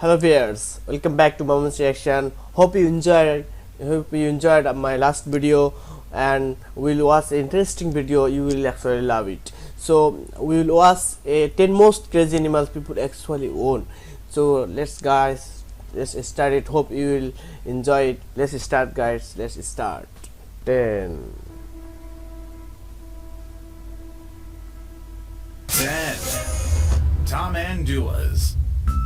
Hello viewers, welcome back to MAMUN'S reaction. Hope you enjoyed my last video, and we'll watch an interesting video. You will actually love it. So we will watch 10 most crazy animals people actually own. So let's start it. Hope you will enjoy it. Let's start, guys. Let's start. 10. 10. Tamanduas.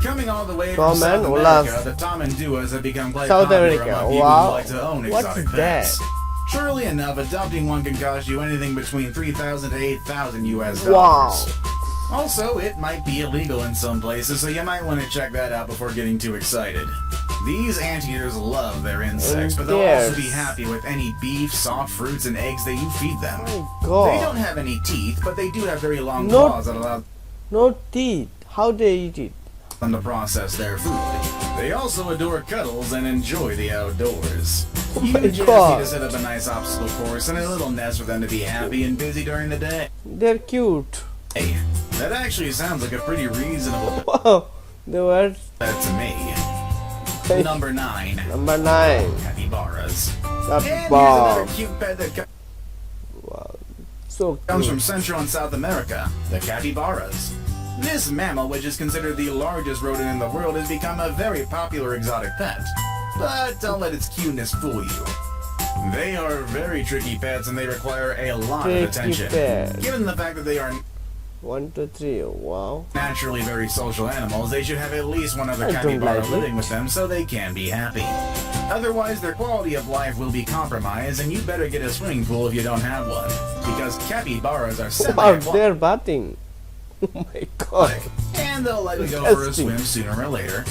Coming all the way from Tom South and America, the tamanduas have become quite South popular America. among people Wow. who like to own What's exotic pets. Surely enough, adopting one can cost you anything between $3,000 to $8,000 US. Wow. Also, it might be illegal in some places, so you might want to check that out before getting too excited. These anteaters love their insects, but they'll also be happy with any beef, soft fruits, and eggs that you feed them. God. They don't have any teeth, but they do have very long claws that allow No teeth. How they eat it? them to process their food. They also adore cuddles and enjoy the outdoors. You just need to set up a nice obstacle course and a little nest for them to be happy and busy during the day. They're cute. Hey, that actually sounds like a pretty reasonable Wow. The word. bet to me. Number 9. Number 9. Capybaras. And here's Capybara. another cute pet that Wow. So comes from cute. Central and South America, the capybaras. This mammal, which is considered the largest rodent in the world, has become a very popular exotic pet. But don't let its cuteness fool you. They are very tricky pets and they require a lot of attention. Given the fact that they are 1, 2, 3. Wow. naturally very social animals, they should have at least one other I don't capybara like living it. with them so they can be happy. Otherwise, their quality of life will be compromised, and you better get a swimming pool if you don't have one, because capybaras are Wow, semi-aquatic. they're bathing. Oh my god. And they'll let you go for a swim sooner or later.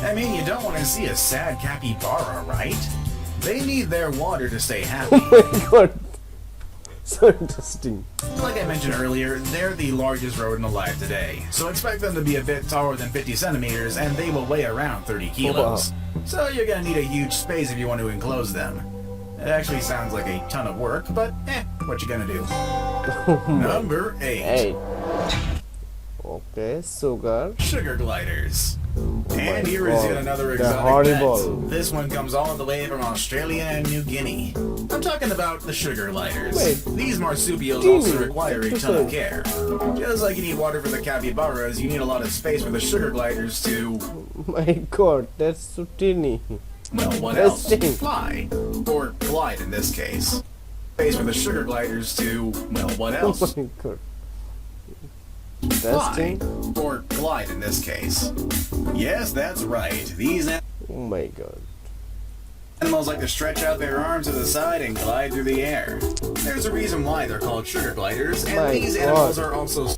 I mean, you don't want to see a sad capybara, right? They need their water to stay happy. Oh my god. So interesting. Like I mentioned earlier, they're the largest rodent alive today, so expect them to be a bit taller than 50 centimeters, and they will weigh around 30 kilos. So you're gonna need a huge space if you want to enclose them. It actually sounds like a ton of work, but what you gonna do? Number 8. 8. Okay, sugar. Sugar gliders. And here is God. yet another They're exotic horrible. pet. This one comes all the way from Australia and New Guinea. I'm talking about the sugar gliders. Wait. These marsupials also require a ton of care. Just like you need water for the capybaras, you need a lot of space for the sugar gliders to, My god, that's so teeny. well, what That's else? it. Fly. Or glide in this case. Space for the sugar gliders to, well, what Oh else? my god. Fly. Testing. Or glide in this case. Yes, that's right. These Oh my god. animals like to stretch out their arms to the side and glide through the air. There's a reason why they're called sugar gliders, and My these God. animals are also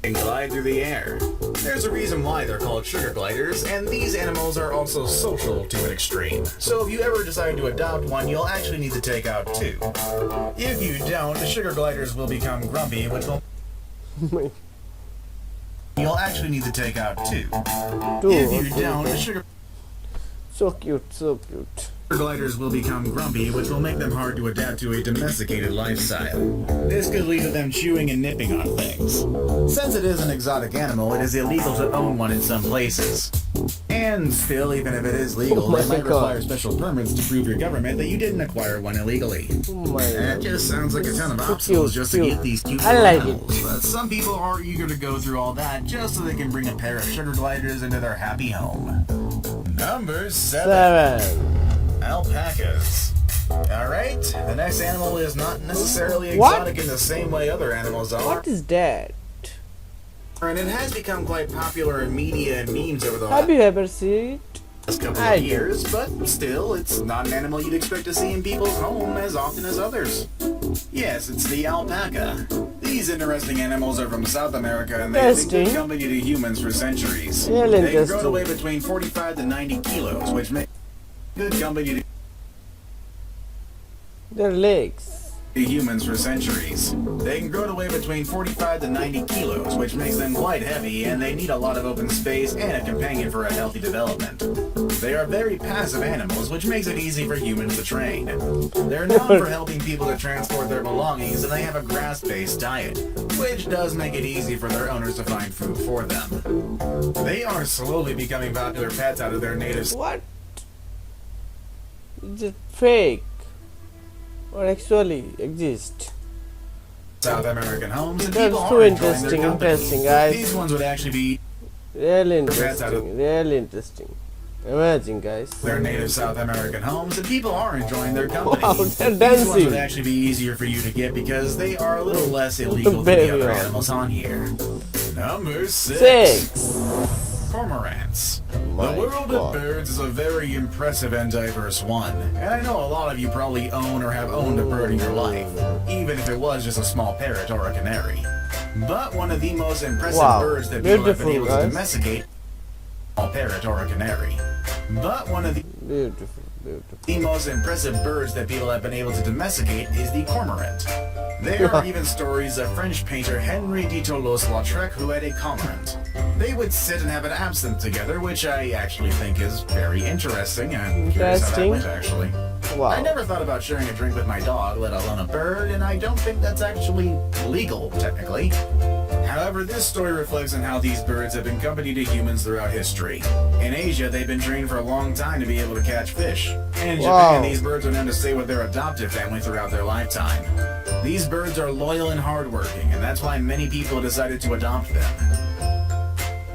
and glide through the air. There's a reason why they're called sugar gliders, and these animals are also social to an extreme. So if you ever decide to adopt one, you'll actually need to take out 2. If you don't, the sugar gliders will become grumpy, which will My you'll actually need to take out 2. two. If you Okay, don't, the okay. sugar So cute, so cute. gliders will become grumpy, which will make them hard to adapt to a domesticated lifestyle. This could lead to them chewing and nipping on things. Since it is an exotic animal, it is illegal to own one in some places. And still, even if it is legal, Oh my it might God. require special permits to prove your government that you didn't acquire one illegally. Oh my That god. just sounds like a ton of So obstacles cute, just to cute. get these cute I little like animals. it. But some people are eager to go through all that just so they can bring a pair of sugar gliders into their happy home. Number 7. 7. Alpacas. Alright, the next animal is not necessarily What? exotic in the same way other animals are, What is that? and it has become quite popular in media and memes over the Have you ever seen it? last couple I of do. years, but still, it's not an animal you'd expect to see in people's home as often as others. Yes, it's the alpaca. These interesting animals are from South America, and they've been good Interesting. company to humans for centuries. Really They grow to interesting. weigh between 45 to 90 kilos, which makes good company to Their legs. humans for centuries. They can grow to weigh between 45 to 90 kilos, which makes them quite heavy, and they need a lot of open space and a companion for a healthy development. They are very passive animals, which makes it easy for humans to train. They're known for helping people to transport their belongings, and they have a grass-based diet, which does make it easy for their owners to find food for them. They are slowly becoming popular pets out of their native... What? Is it fake? Or actually exist? South American homes, and That's people so are enjoying their interesting, company. guys. These ones would actually be Really interesting. Amazing, guys. their native South American homes, and people are enjoying their company. Wow, they're These ones would dancing. actually be easier for you to get because they are a little less illegal than the other animals on here. Number 6. Cormorants. My The world God. of birds is a very impressive and diverse one, and I know a lot of you probably own or have owned a bird in your life, even if it was just a small parrot or a canary. But one of the most impressive Wow, birds that people have been beautiful, able to guys. domesticate, a parrot or a canary. But one of Beautiful. the most impressive birds that people have been able to domesticate is the cormorant. There are even stories of French painter Henri de Toulouse-Lautrec who had a cormorant. They would sit and have an absinthe together, which I actually think is very interesting. I'm curious how that Interesting. went, actually. Wow. I never thought about sharing a drink with my dog, let alone a bird, and I don't think that's actually legal, technically. However, this story reflects on how these birds have been company to humans throughout history. In Asia, they've been trained for a long time to be able to catch fish. And in Japan, Wow. these birds are known to stay with their adoptive family throughout their lifetime. These birds are loyal and hardworking, and that's why many people decided to adopt them.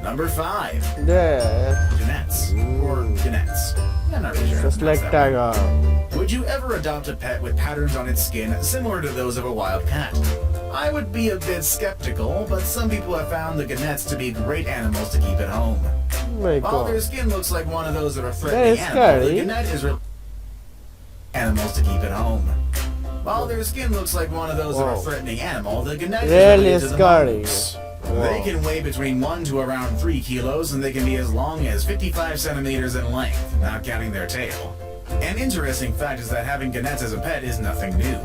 Number 5. Yeah. Ganettes. Or Ganettes. I'm not really sure. how to Just like pronounce that one. tiger. Would you ever adopt a pet with patterns on its skin similar to those of a wild cat? I would be a bit skeptical, but some people have found the Ganettes to be great animals to keep at home. My While their God. skin looks like one of those of a threatening That is animal, the scary. Ganette is animals to keep at home. While their skin looks like one of those of a Wow. threatening animal, the Ganette Really is related to the scary. mamuns. Wow. They can weigh between 1 to around 3 kilos, and they can be as long as 55 centimeters in length, not counting their tail. An interesting fact is that having Ganettes as a pet is nothing new.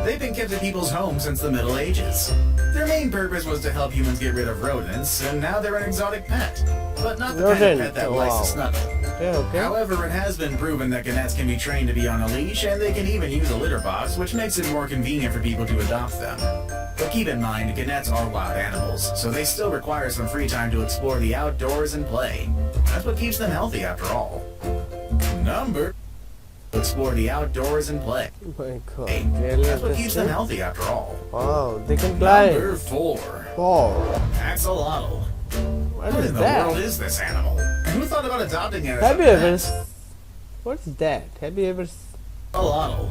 They've been kept in people's homes since the Middle Ages. Their main purpose was to help humans get rid of rodents, and now they're an exotic pet. But not the kind of Rodent, pet that likes wow. to snuggle. Okay. However, it has been proven that Ganettes can be trained to be on a leash, and they can even use a litter box, which makes it more convenient for people to adopt them. But keep in mind, Ganettes are wild animals, so they still require some free time to explore the outdoors and play. That's what keeps them healthy after all. Number... Explore the outdoors and play. My God. Hey, Really that's what keeps them interesting. healthy after all. Wow. They can fly. Number 4. Wow. Axolotl. What What is in the world that? is this animal? And who thought about adopting it as Have a you ever? pet? What is that? Have you ever? Axolotl.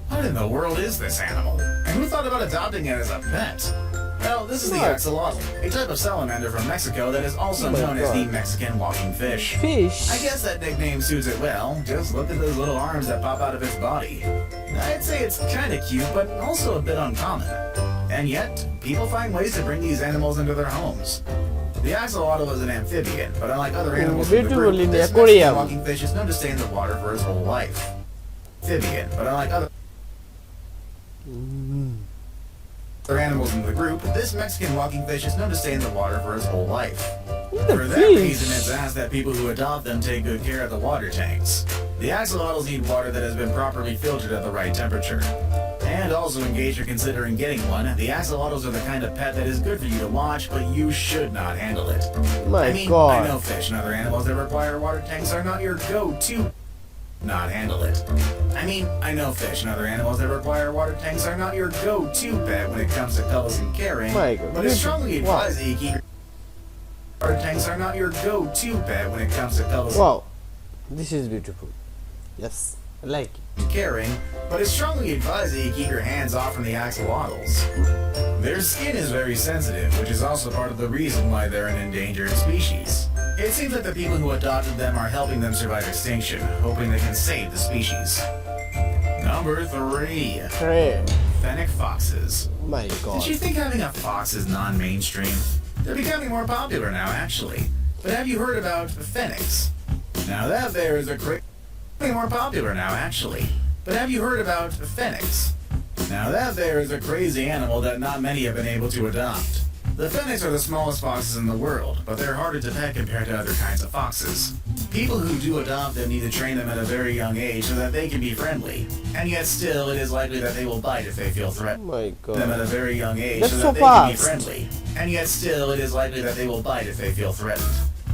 What in the world is this animal? And who thought about adopting it as a pet? Well, this is the What? axolotl, a type of salamander from Mexico that is also Oh my known as the God. Mexican walking fish. Fish. I guess that nickname suits it well. Just look at those little arms that pop out of its body. I'd say it's kinda cute, but also a bit uncommon. And yet, people find ways to bring these animals into their homes. The axolotl is an amphibian, but unlike other animals in the beautiful group, in the this aquarium. Mexican walking fish is known to stay in the water for his whole life. Amphibian, but unlike other animals in the group, this Mexican walking fish is known to stay in the water for his whole life. For that fish. reason, it's asked that people who adopt them take good care of the water tanks. The axolotls need water that has been properly filtered at the right temperature. And also, in case you're considering getting one, the axolotls are the kind of pet that is good for you to watch, but you should not handle it. My I mean, God. I know fish and other animals that require water tanks are not your go-to. Not handle it. I mean, I know fish and other animals that require water tanks are not your go-to pet when it comes to cuddles and caring, My God. but it's strongly Wow. advised that you keep your water tanks are not your go-to pet when it comes to cuddles Wow. This is beautiful. Yes, I like it. and caring, but it's strongly advised that you keep your hands off from the axolotls. Their skin is very sensitive, which is also part of the reason why they're an endangered species. It seems like the people who adopted them are helping them survive extinction, hoping they can save the species. Number 3. Great. Fennec Foxes. My God. Did you think having a fox is non-mainstream? They're becoming more popular now, actually. But have you heard about fennecs? Now that there is a great... Becoming more popular now, actually. But have you heard about fennecs? Now that there is a crazy animal that not many have been able to adopt. The Fennecs are the smallest foxes in the world, but they're harder to pet compared to other kinds of foxes. People who do adopt them need to train them at a very young age so that they can be friendly, and yet still it is likely that they will bite if they feel threatened. Oh my god. Them at a very young age That's so so that they can be fast. friendly, and yet still it is likely that they will bite if they feel threatened.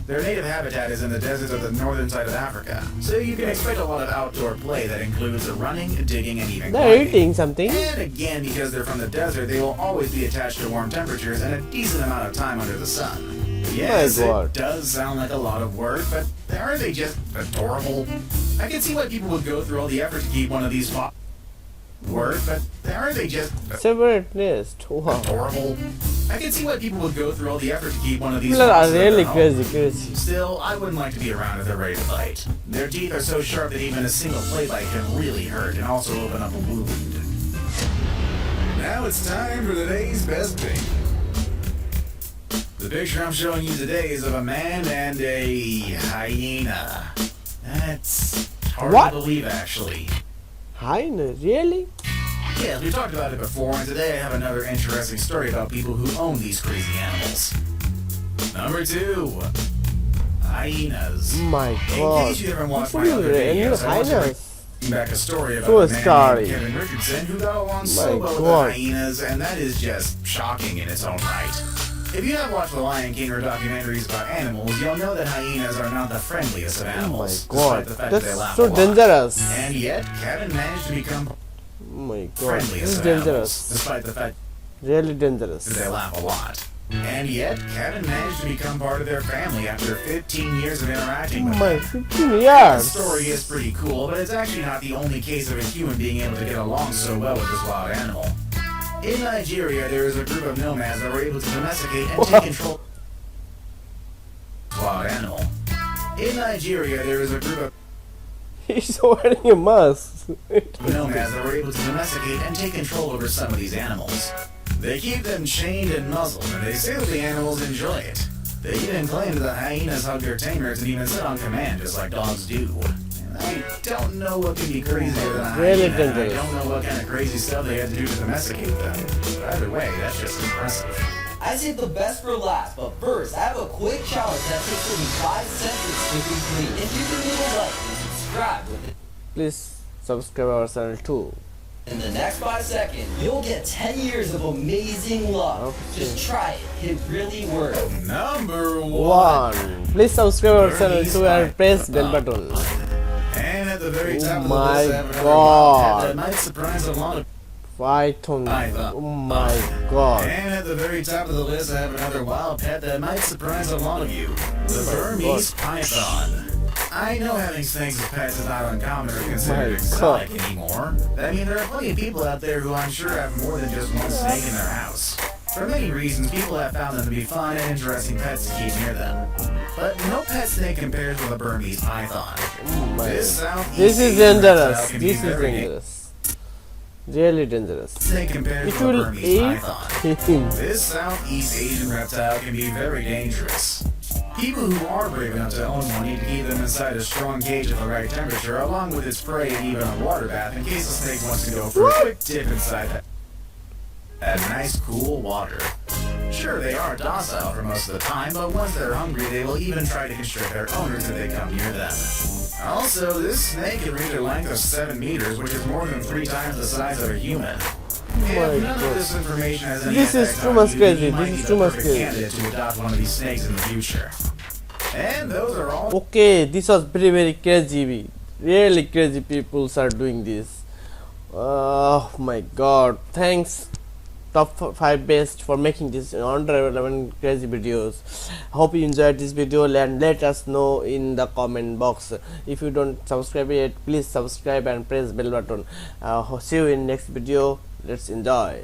Their native habitat is in the deserts of the northern side of Africa, so you can expect a lot of outdoor play that includes running, digging, and even They're climbing. eating something. And again, because they're from the desert, they will always be attached to warm temperatures and a decent amount of time under the sun. Yes, God. it does sound like a lot of work, but are they just adorable? I can see why people would go through all the effort to keep one of these but aren't they just Separate list. Wow. adorable? I can see why people would go through all the effort to keep one of these People are foxes at their really home. crazy. Still, I wouldn't like to be around if they're ready to bite. Their teeth are so sharp that even a single play bite can really hurt and also open up a wound. Now it's time for today's best pick. The picture I'm showing you today is of a man and a hyena. That's hard What? to believe, actually. Hyena, really? Yes, we talked about it before, and today I have another interesting story about people who own these crazy animals. Number 2. Hyenas. Oh my In god. case you haven't watched my People other really videos, I want to hyenas. bring back a story about So a man scary. named Kevin Richardson who got along so My well with God. the hyenas, and that is just shocking in its own right. If you have watched The Lion King or documentaries about animals, you'll know that hyenas are not the friendliest of animals, Oh my god. despite the fact that they That's laugh so a lot. dangerous. And yet, Kevin managed to become Oh my god. This friendliest is of animals, dangerous. despite the fact Really dangerous. that they laugh a lot. And yet, Kevin managed to become part of their family after 15 years of interacting Oh with my them. 15 The years. story is pretty cool, but it's actually not the only case of a human being able to get along so well with this wild animal. In Nigeria, there is a group of nomads that were able to domesticate and take control of this wild animal. In Nigeria, there is a group of He's wearing a mask. nomads that were able to domesticate and take control over some of these animals. They keep them chained and muzzled, and they say that the animals enjoy it. They even claim that hyenas hug their tamers and even sit on command just like dogs do. And I don't know what could be crazier than a Really hyena, and I dangerous. don't know what kind of crazy stuff they had to do to domesticate them. But either way, that's just impressive. I saved the best for last, but first, I have a quick challenge that takes only 5 seconds to complete. If you can leave a like and subscribe Please subscribe our channel too. in the next 5 seconds, you'll get 10 years of amazing luck. Okay. Just try it. It really works. Number 1. Please subscribe our channel too and press bell button. And at the very top of the my list, I have another God. wild pet that might surprise a lot of Python. Python. Oh my god. And at the very top of the list, I have another wild pet that might surprise a lot of you. The Burmese python. I know having snakes as pets is not uncommon or considered exotic anymore. I mean, there are plenty of people out there who I'm sure have more than just one snake in their house. For many reasons, people have found them to be fun and interesting pets to keep near them. But no pet snake compares with a Burmese python. This Southeast This is Asian reptile dangerous. can be This is very dangerous. Really dangerous. snake compared It with a will Burmese eat python. him. This Southeast Asian reptile can be very dangerous. People who are brave enough to own one need to keep them inside a strong cage at the right temperature, along with its prey and even a water bath in case the snake wants to go for a quick dip inside that nice cool water. Sure, they are docile for most of the time, but once they're hungry, they will even try to constrict their owners if they come near them. Also, this snake can reach a length of 7 meters, which is more than 3 times the size of a human. my If none God. of this information has any This is effect too on much you, crazy. you This might is be too the much perfect crazy. candidate to adopt one of these snakes in the future. And those are all Okay, this was very crazy. Really crazy people are doing this. Oh my god. Thanks top 5 best for making this under 11 crazy videos. Hope you enjoyed this video and let us know in the comment box. If you don't subscribe yet, please subscribe and press bell button. See you in next video. Let's enjoy.